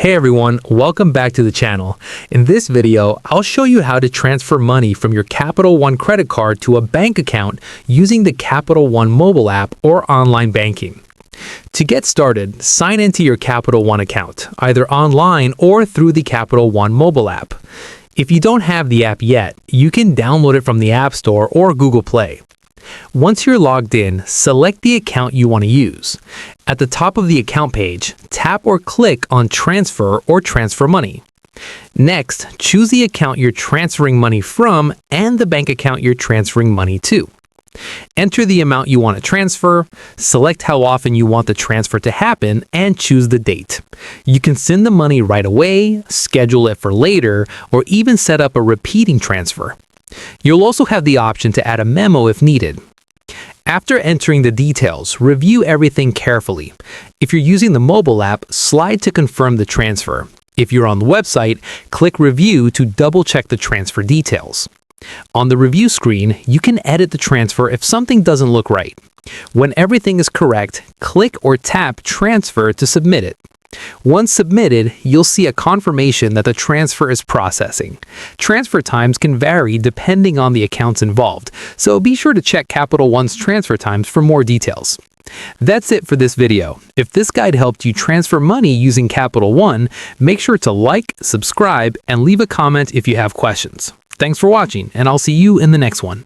Hey everyone, welcome back to the channel. In this video, I'll show you how to transfer money from your Capital One credit card to a bank account using the Capital One mobile app or online banking. To get started, sign into your Capital One account, either online or through the Capital One mobile app. If you don't have the app yet, you can download it from the App Store or Google Play. Once you're logged in, select the account you want to use. At the top of the account page, tap or click on Transfer or Transfer Money. Next, choose the account you're transferring money from and the bank account you're transferring money to. Enter the amount you want to transfer, select how often you want the transfer to happen, and choose the date. You can send the money right away, schedule it for later, or even set up a repeating transfer. You'll also have the option to add a memo if needed. After entering the details, review everything carefully. If you're using the mobile app, slide to confirm the transfer. If you're on the website, click Review to double-check the transfer details. On the review screen, you can edit the transfer if something doesn't look right. When everything is correct, click or tap Transfer to submit it. Once submitted, you'll see a confirmation that the transfer is processing. Transfer times can vary depending on the accounts involved, so be sure to check Capital One's transfer times for more details. That's it for this video. If this guide helped you transfer money using Capital One, make sure to like, subscribe, and leave a comment if you have questions. Thanks for watching, and I'll see you in the next one.